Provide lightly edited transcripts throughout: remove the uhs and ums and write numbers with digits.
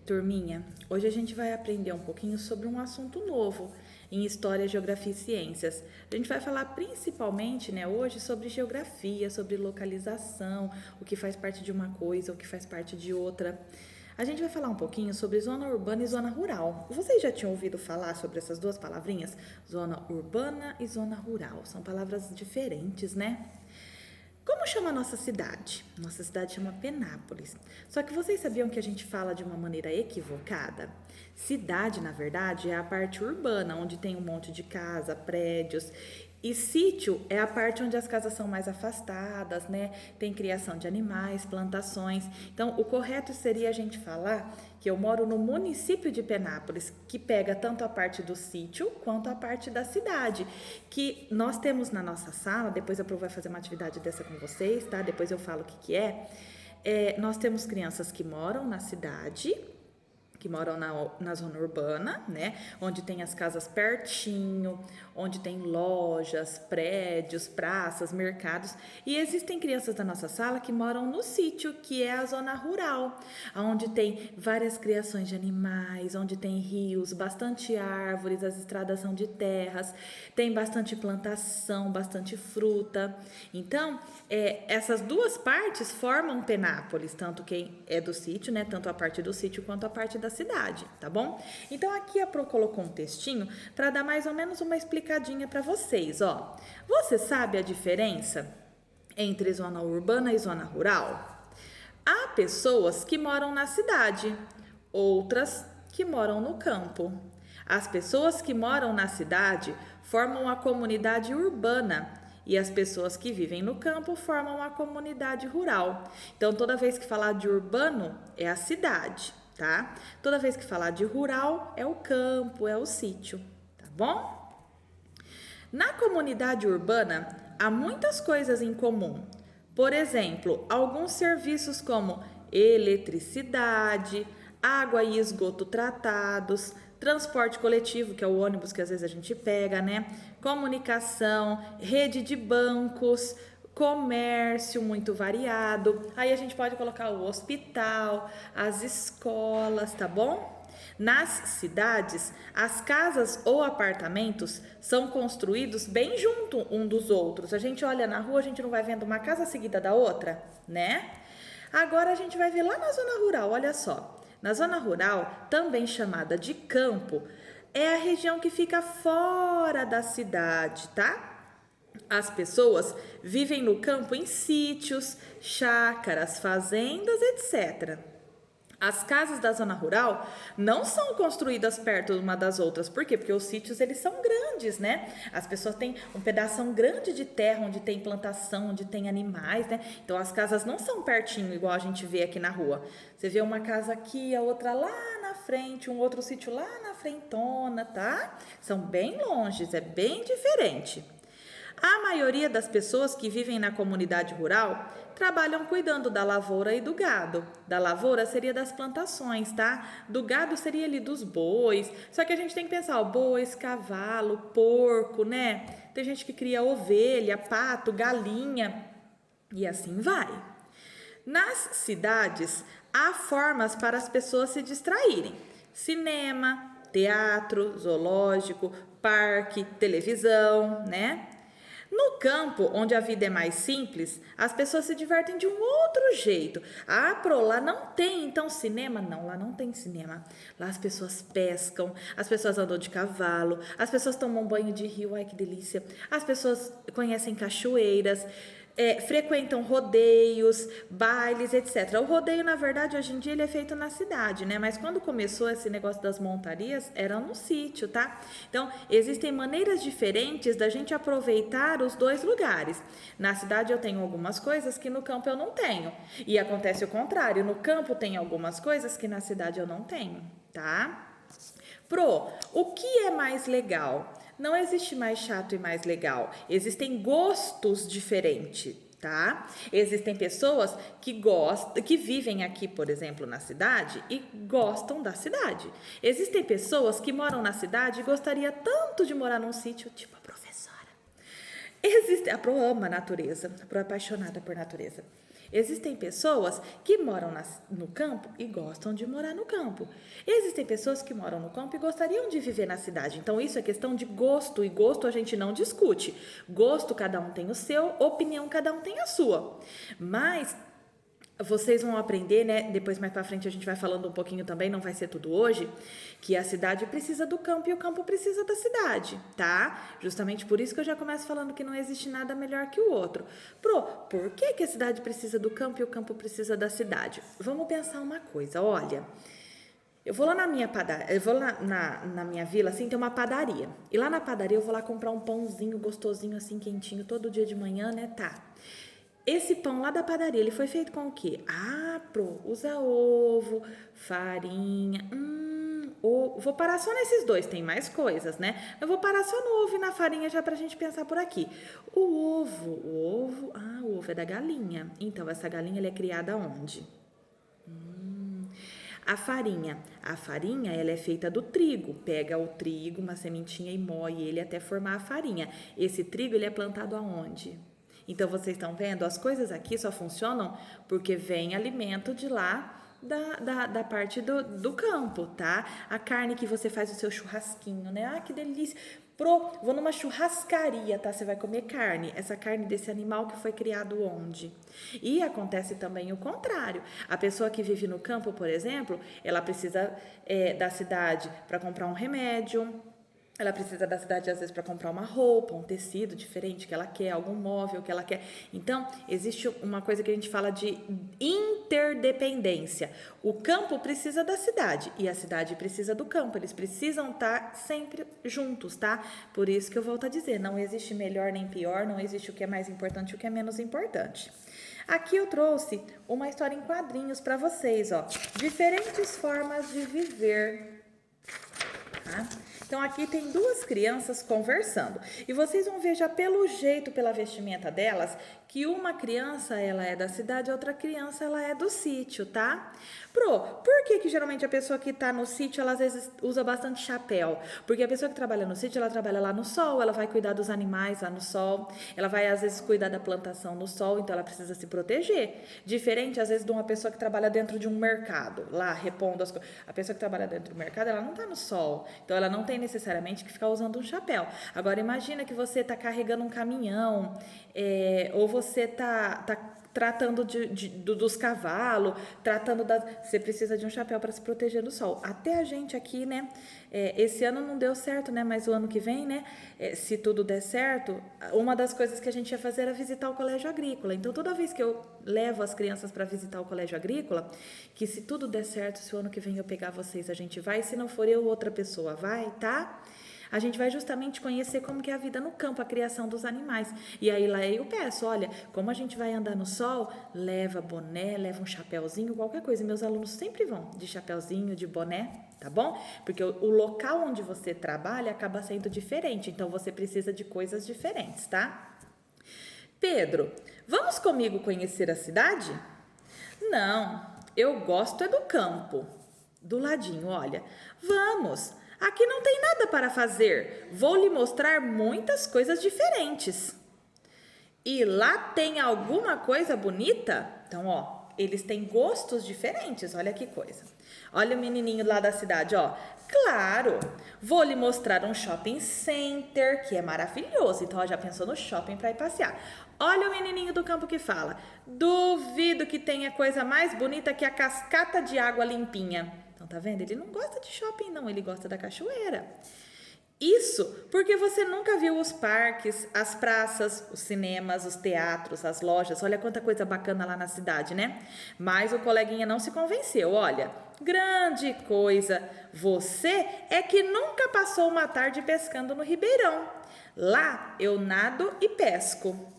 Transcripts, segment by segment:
Turminha, hoje a gente vai aprender um pouquinho sobre um assunto novo em História, Geografia e Ciências. A gente vai falar principalmente, hoje sobre geografia, sobre localização, o que faz parte de uma coisa, o que faz parte de outra. A gente vai falar um pouquinho sobre zona urbana e zona rural. Vocês já tinham ouvido falar sobre essas duas palavrinhas? Zona urbana e zona rural. São palavras diferentes, né? Como chama a nossa cidade? Nossa cidade chama Penápolis. Só que vocês sabiam que a gente fala de uma maneira equivocada? Cidade, na verdade, é a parte urbana, onde tem um monte de casa, prédios. E sítio é a parte onde as casas são mais afastadas, né? Tem criação de animais, plantações. Então, o correto seria a gente falar que eu moro no município de Penápolis, que pega tanto a parte do sítio quanto a parte da cidade. Que nós temos na nossa sala, depois a Pro vai fazer uma atividade dessa com vocês, tá? Depois eu falo o que é. Nós temos crianças que moram na cidade, que moram na zona urbana, né? Onde tem as casas pertinho, onde tem lojas, prédios, praças, mercados. E existem crianças da nossa sala que moram no sítio, que é a zona rural, onde tem várias criações de animais, onde tem rios, bastante árvores, as estradas são de terras, tem bastante plantação, bastante fruta. Então, essas duas partes formam Penápolis, tanto quem é do sítio, né? Tanto a parte do sítio quanto a parte da cidade, tá bom? Então aqui a Pro colocou um textinho para dar mais ou menos uma explicadinha para vocês, ó. Você sabe a diferença entre zona urbana e zona rural? Há pessoas que moram na cidade, outras que moram no campo. As pessoas que moram na cidade formam a comunidade urbana e as pessoas que vivem no campo formam a comunidade rural. Então, toda vez que falar de urbano, é a cidade, tá? Toda vez que falar de rural, é o campo, é o sítio, tá bom? Na comunidade urbana, há muitas coisas em comum. Por exemplo, alguns serviços como eletricidade, água e esgoto tratados, transporte coletivo, que é o ônibus que às vezes a gente pega, né? Comunicação, rede de bancos, comércio muito variado. Aí a gente pode colocar o hospital, as escolas, tá bom? Nas cidades, as casas ou apartamentos são construídos bem junto um dos outros. A gente olha na rua, a gente não vai vendo uma casa seguida da outra, né? Agora a gente vai ver lá na zona rural, olha só. Na zona rural, também chamada de campo, é a região que fica fora da cidade, tá? As pessoas vivem no campo em sítios, chácaras, fazendas, etc. As casas da zona rural não são construídas perto uma das outras. Por quê? Porque os sítios, eles são grandes, né? As pessoas têm um pedação grande de terra, onde tem plantação, onde tem animais, né? Então, as casas não são pertinho, igual a gente vê aqui na rua. Você vê uma casa aqui, a outra lá na frente, um outro sítio lá na frentona, tá? São bem longes, é bem diferente. A maioria das pessoas que vivem na comunidade rural trabalham cuidando da lavoura e do gado. Da lavoura seria das plantações, tá? Do gado seria ali dos bois. Só que a gente tem que pensar, ó, bois, cavalo, porco, né? Tem gente que cria ovelha, pato, galinha e assim vai. Nas cidades, há formas para as pessoas se distraírem. Cinema, teatro, zoológico, parque, televisão, né? No campo, onde a vida é mais simples, as pessoas se divertem de um outro jeito. Ah, Pro, lá não tem então cinema? Não, lá não tem cinema. Lá as pessoas pescam, as pessoas andam de cavalo, as pessoas tomam banho de rio, ai que delícia. As pessoas conhecem cachoeiras, frequentam rodeios, bailes, etc. O rodeio, na verdade, hoje em dia ele é feito na cidade, né? Mas quando começou esse negócio das montarias, era no sítio, tá? Então, existem maneiras diferentes da gente aproveitar os dois lugares. Na cidade eu tenho algumas coisas que no campo eu não tenho. E acontece o contrário, no campo tem algumas coisas que na cidade eu não tenho, tá? Pro, o que é mais legal? Não existe mais chato e mais legal. Existem gostos diferentes, tá? Existem pessoas que gostam, que vivem aqui, por exemplo, na cidade e gostam da cidade. Existem pessoas que moram na cidade e gostaria tanto de morar num sítio, tipo a professora. A Pro ama a natureza, a Pro é apaixonada por natureza. Existem pessoas que moram no campo e gostam de morar no campo. Existem pessoas que moram no campo e gostariam de viver na cidade. Então, isso é questão de gosto, e gosto a gente não discute. Gosto, cada um tem o seu, opinião, cada um tem a sua. Mas vocês vão aprender, né? Depois, mais pra frente, a gente vai falando um pouquinho também, não vai ser tudo hoje, que a cidade precisa do campo e o campo precisa da cidade, tá? Justamente por isso que eu já começo falando que não existe nada melhor que o outro. Por que a cidade precisa do campo e o campo precisa da cidade? Vamos pensar uma coisa, olha. Eu vou lá na minha padaria, eu vou lá na minha vila, assim, tem uma padaria. E lá na padaria eu vou lá comprar um pãozinho gostosinho, assim, quentinho, todo dia de manhã, né? Tá. Esse pão lá da padaria, ele foi feito com o quê? Usa ovo, farinha, vou parar só nesses dois, tem mais coisas, né? Eu vou parar só no ovo e na farinha já pra gente pensar por aqui. O ovo é da galinha. Então, essa galinha, ela é criada onde? A farinha, ela é feita do trigo. Pega o trigo, uma sementinha e moe ele até formar a farinha. Esse trigo, ele é plantado aonde? Então, vocês estão vendo? As coisas aqui só funcionam porque vem alimento de lá da parte do campo, tá? A carne que você faz o seu churrasquinho, né? Que delícia! Vou numa churrascaria, tá? Você vai comer carne. Essa carne desse animal que foi criado onde? E acontece também o contrário. A pessoa que vive no campo, por exemplo, ela precisa da cidade para comprar um remédio. Ela precisa da cidade, às vezes, para comprar uma roupa, um tecido diferente que ela quer, algum móvel que ela quer. Então, existe uma coisa que a gente fala de interdependência. O campo precisa da cidade e a cidade precisa do campo. Eles precisam estar sempre juntos, tá? Por isso que eu volto a dizer, não existe melhor nem pior, não existe o que é mais importante e o que é menos importante. Aqui eu trouxe uma história em quadrinhos para vocês, ó. Diferentes formas de viver, tá? Então, aqui tem duas crianças conversando. E vocês vão ver já pelo jeito, pela vestimenta delas, que uma criança, ela é da cidade, a outra criança, ela é do sítio, tá? Por que geralmente a pessoa que tá no sítio, ela às vezes usa bastante chapéu? Porque a pessoa que trabalha no sítio, ela trabalha lá no sol, ela vai cuidar dos animais lá no sol, ela vai às vezes cuidar da plantação no sol, então ela precisa se proteger. Diferente, às vezes, de uma pessoa que trabalha dentro de um mercado, lá repondo as coisas. A pessoa que trabalha dentro do mercado, ela não tá no sol, então ela não tem necessariamente que ficar usando um chapéu. Agora, imagina que você tá carregando um caminhão, ou você tá tratando dos cavalos, você precisa de um chapéu para se proteger do sol. Até a gente aqui, né? Esse ano não deu certo, né? Mas o ano que vem, né? Se tudo der certo, uma das coisas que a gente ia fazer era visitar o colégio agrícola. Então, toda vez que eu levo as crianças para visitar o colégio agrícola, que se tudo der certo, se o ano que vem eu pegar vocês, a gente vai. Se não for eu, outra pessoa vai, tá? A gente vai justamente conhecer como que é a vida no campo, a criação dos animais. E aí lá eu peço, olha, como a gente vai andar no sol, leva boné, leva um chapéuzinho, qualquer coisa. E meus alunos sempre vão de chapéuzinho, de boné, tá bom? Porque o local onde você trabalha acaba sendo diferente, então você precisa de coisas diferentes, tá? Pedro, vamos comigo conhecer a cidade? Não, eu gosto é do campo. Do ladinho, olha, vamos! Aqui não tem nada para fazer. Vou lhe mostrar muitas coisas diferentes. E lá tem alguma coisa bonita? Então, ó, eles têm gostos diferentes. Olha que coisa. Olha o menininho lá da cidade, ó. Claro, vou lhe mostrar um shopping center, que é maravilhoso. Então, ó, já pensou no shopping para ir passear. Olha o menininho do campo que fala. Duvido que tenha coisa mais bonita que a cascata de água limpinha. Então, tá vendo? Ele não gosta de shopping, não. Ele gosta da cachoeira. Isso porque você nunca viu os parques, as praças, os cinemas, os teatros, as lojas. Olha quanta coisa bacana lá na cidade, né? Mas o coleguinha não se convenceu. Olha, grande coisa. Você é que nunca passou uma tarde pescando no Ribeirão. Lá eu nado e pesco.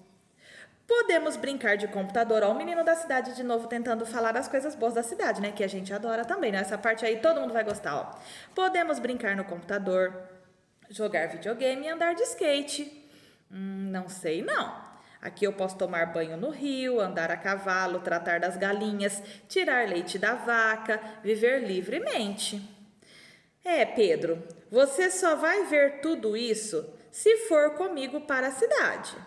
Podemos brincar de computador. Ó, o menino da cidade de novo tentando falar as coisas boas da cidade, né? Que a gente adora também, né? Essa parte aí todo mundo vai gostar, ó. Podemos brincar no computador, jogar videogame e andar de skate. Não sei, não. Aqui eu posso tomar banho no rio, andar a cavalo, tratar das galinhas, tirar leite da vaca, viver livremente. Pedro, você só vai ver tudo isso se for comigo para a cidade.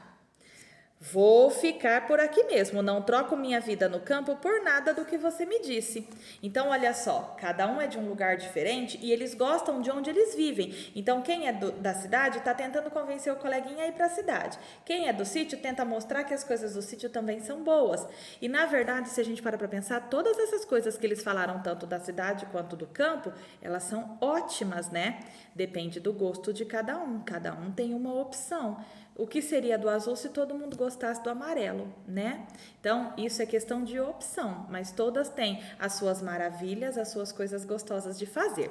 Vou ficar por aqui mesmo, não troco minha vida no campo por nada do que você me disse. Então, olha só, cada um é de um lugar diferente e eles gostam de onde eles vivem. Então, quem é da cidade está tentando convencer o coleguinha a ir para a cidade. Quem é do sítio tenta mostrar que as coisas do sítio também são boas. E, na verdade, se a gente para pensar, todas essas coisas que eles falaram, tanto da cidade quanto do campo, elas são ótimas, né? Depende do gosto de cada um tem uma opção. O que seria do azul se todo mundo gostasse do amarelo, né? Então, isso é questão de opção, mas todas têm as suas maravilhas, as suas coisas gostosas de fazer.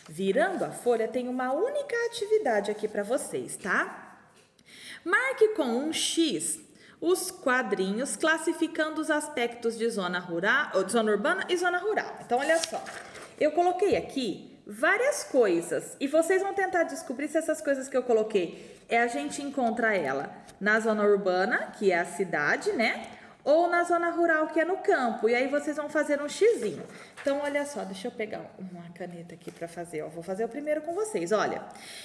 Virando a folha, tem uma única atividade aqui para vocês, tá? Marque com um X os quadrinhos classificando os aspectos de zona rural, zona urbana e zona rural. Então, olha só, eu coloquei aqui várias coisas e vocês vão tentar descobrir se essas coisas que eu coloquei a gente encontra ela na zona urbana, que é a cidade, né? Ou na zona rural, que é no campo. E aí vocês vão fazer um xizinho. Então, olha só, deixa eu pegar uma caneta aqui para fazer. Ó. Vou fazer o primeiro com vocês. Olha,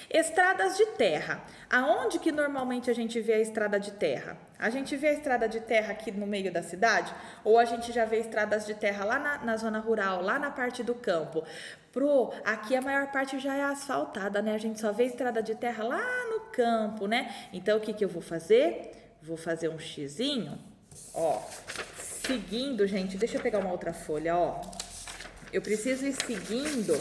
estradas de terra. Aonde que normalmente a gente vê a estrada de terra? A gente vê a estrada de terra aqui no meio da cidade? Ou a gente já vê estradas de terra lá na zona rural, lá na parte do campo? Aqui a maior parte já é asfaltada, né? A gente só vê estrada de terra lá no campo, né? Então, o que eu vou fazer? Vou fazer um xizinho. Ó, seguindo, gente, deixa eu pegar uma outra folha, ó. Eu preciso ir seguindo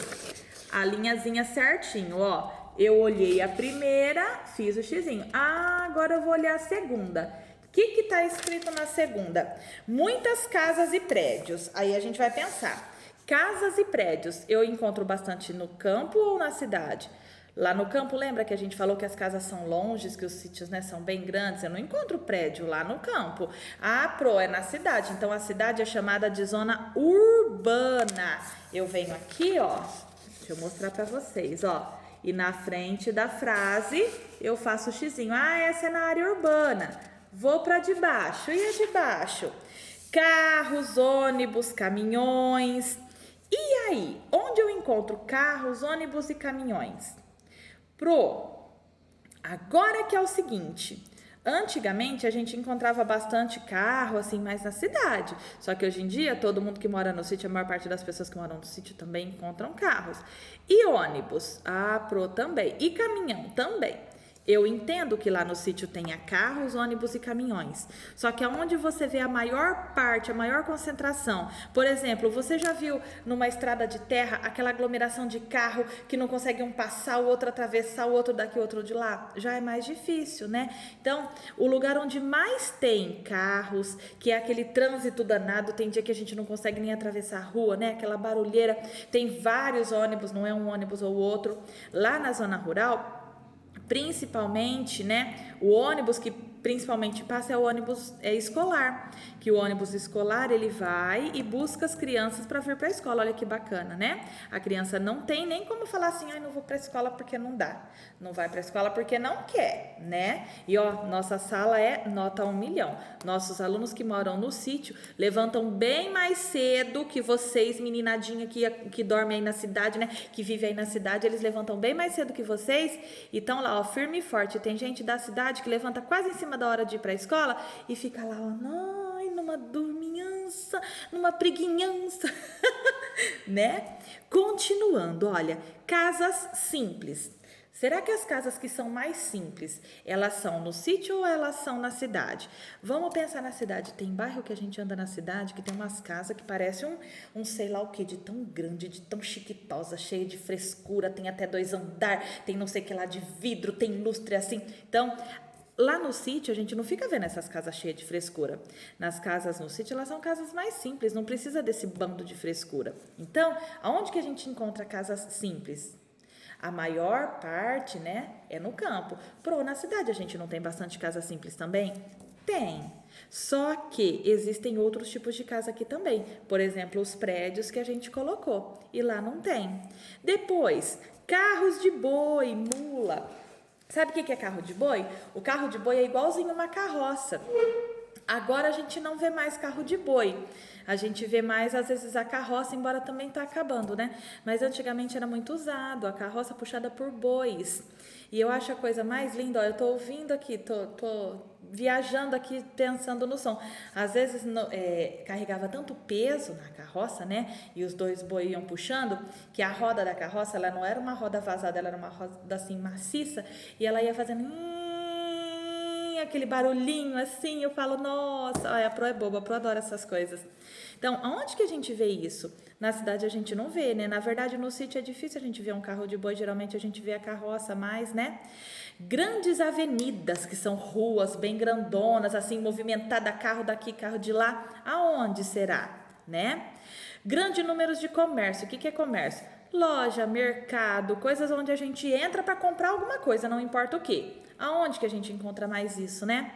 a linhazinha certinho, ó. Eu olhei a primeira, fiz o xizinho. Agora eu vou olhar a segunda. O que tá escrito na segunda? Muitas casas e prédios. Aí a gente vai pensar. Casas e prédios, eu encontro bastante no campo ou na cidade? Lá no campo, lembra que a gente falou que as casas são longes, que os sítios, né, são bem grandes? Eu não encontro prédio lá no campo. É na cidade. Então, a cidade é chamada de zona urbana. Eu venho aqui, ó, deixa eu mostrar pra vocês, ó. E na frente da frase, eu faço o xizinho. Essa é na área urbana. Vou pra de baixo. E a de baixo? Carros, ônibus, caminhões. E aí, onde eu encontro carros, ônibus e caminhões? Agora que é o seguinte, antigamente a gente encontrava bastante carro, assim, mais na cidade. Só que hoje em dia, todo mundo que mora no sítio, a maior parte das pessoas que moram no sítio também encontram carros. E ônibus? Também. E caminhão? Também. Eu entendo que lá no sítio tenha carros, ônibus e caminhões. Só que aonde você vê a maior parte, a maior concentração. Por exemplo, você já viu numa estrada de terra aquela aglomeração de carro que não consegue um passar, o outro atravessar, o outro daqui, o outro de lá? Já é mais difícil, né? Então, o lugar onde mais tem carros, que é aquele trânsito danado, tem dia que a gente não consegue nem atravessar a rua, né? Aquela barulheira, tem vários ônibus, não é um ônibus ou outro. Lá na zona rural, principalmente, né, o ônibus que principalmente passa é o ônibus escolar, que o ônibus escolar ele vai e busca as crianças para vir para a escola. Olha que bacana, né? A criança não tem nem como falar assim, não vou para a escola porque não dá, não vai para a escola porque não quer, né? E ó, nossa sala é nota 1 milhão. Nossos alunos que moram no sítio levantam bem mais cedo que vocês, meninadinha que dorme aí na cidade, né? Que vive aí na cidade, eles levantam bem mais cedo que vocês e estão lá, ó, firme e forte. Tem gente da cidade que levanta quase em cima da hora de ir para a escola e fica lá, ó, numa dorminhança, numa preguiança, né? Continuando, olha, casas simples. Será que as casas que são mais simples, elas são no sítio ou elas são na cidade? Vamos pensar na cidade. Tem bairro que a gente anda na cidade que tem umas casas que parece um sei lá o que, de tão grande, de tão chiquitosa, cheia de frescura, tem até 2 andares, tem não sei o que lá de vidro, tem lustre assim. Então, lá no sítio, a gente não fica vendo essas casas cheias de frescura. Nas casas no sítio, elas são casas mais simples, não precisa desse bando de frescura. Então, aonde que a gente encontra casas simples? A maior parte, né, é no campo. Na cidade a gente não tem bastante casa simples também? Tem. Só que existem outros tipos de casa aqui também. Por exemplo, os prédios que a gente colocou. E lá não tem. Depois, carros de boi, mula. Sabe o que é carro de boi? O carro de boi é igualzinho uma carroça. Agora a gente não vê mais carro de boi. A gente vê mais, às vezes, a carroça, embora também está acabando, né? Mas antigamente era muito usado, a carroça puxada por bois. E eu acho a coisa mais linda, ó, eu tô ouvindo aqui, tô viajando aqui, pensando no som. Às vezes carregava tanto peso na carroça, né? E os dois boi iam puxando, que a roda da carroça, ela não era uma roda vazada, ela era uma roda assim maciça, e ela ia fazendo aquele barulhinho assim. Eu falo, nossa, olha, a Pro é boba, a Pro adora essas coisas. Então, aonde que a gente vê isso? Na cidade a gente não vê, né? Na verdade, no sítio é difícil a gente ver um carro de boi, geralmente a gente vê a carroça mais, né? Grandes avenidas, que são ruas bem grandonas, assim, movimentada, carro daqui, carro de lá. Aonde será, né? Grande número de comércio. O que é comércio? Loja, mercado, coisas onde a gente entra para comprar alguma coisa, não importa o que. Aonde que a gente encontra mais isso, né?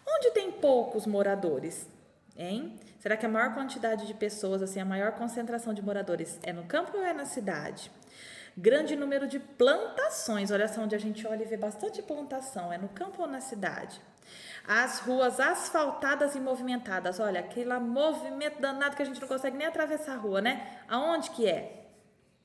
Onde tem poucos moradores, hein? Será que a maior quantidade de pessoas, assim, a maior concentração de moradores é no campo ou é na cidade? Grande número de plantações, olha só, onde a gente olha e vê bastante plantação, é no campo ou na cidade? As ruas asfaltadas e movimentadas, olha, aquele movimento danado que a gente não consegue nem atravessar a rua, né? Aonde que é?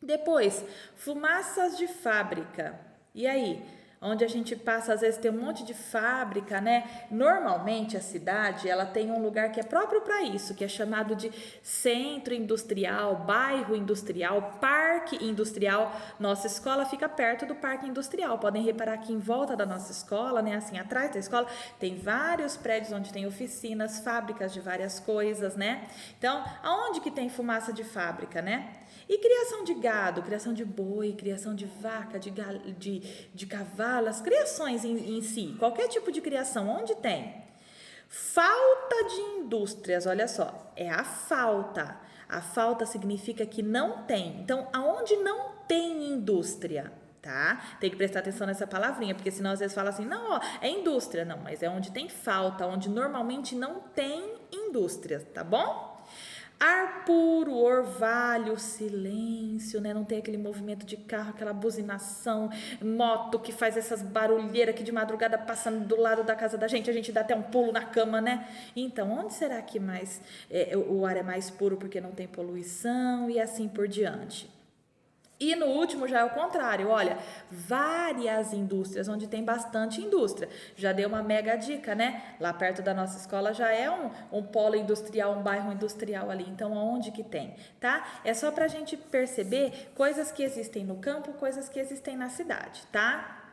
Depois, fumaças de fábrica. E aí? Onde a gente passa, às vezes tem um monte de fábrica, né? Normalmente a cidade, ela tem um lugar que é próprio para isso, que é chamado de centro industrial, bairro industrial, parque industrial. Nossa escola fica perto do parque industrial. Podem reparar que em volta da nossa escola, né, assim atrás da escola, tem vários prédios onde tem oficinas, fábricas de várias coisas, né? Então, aonde que tem fumaça de fábrica, né? E criação de gado, criação de boi, criação de vaca, de cavalo, as criações em si, qualquer tipo de criação, onde tem? Falta de indústrias, olha só, é a falta. A falta significa que não tem. Então, aonde não tem indústria? Tá? Tem que prestar atenção nessa palavrinha, porque senão às vezes fala assim, não, ó, é indústria. Não, mas é onde tem falta, onde normalmente não tem indústria, tá bom? Ar puro, orvalho, silêncio, né? Não tem aquele movimento de carro, aquela buzinação, moto que faz essas barulheiras que de madrugada passando do lado da casa da gente dá até um pulo na cama, né? Então, onde será que mais o ar é mais puro porque não tem poluição e assim por diante? E no último já é o contrário, olha, várias indústrias, onde tem bastante indústria. Já dei uma mega dica, né? Lá perto da nossa escola já é um polo industrial, um bairro industrial ali. Então, aonde que tem, tá? É só pra gente perceber coisas que existem no campo, coisas que existem na cidade, tá?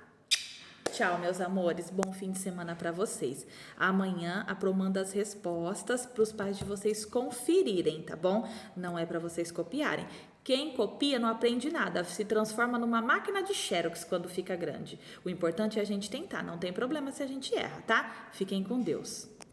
Tchau, meus amores. Bom fim de semana para vocês. Amanhã a Pro manda as respostas para os pais de vocês conferirem, tá bom? Não é para vocês copiarem. Quem copia não aprende nada, se transforma numa máquina de Xerox quando fica grande. O importante é a gente tentar, não tem problema se a gente erra, tá? Fiquem com Deus.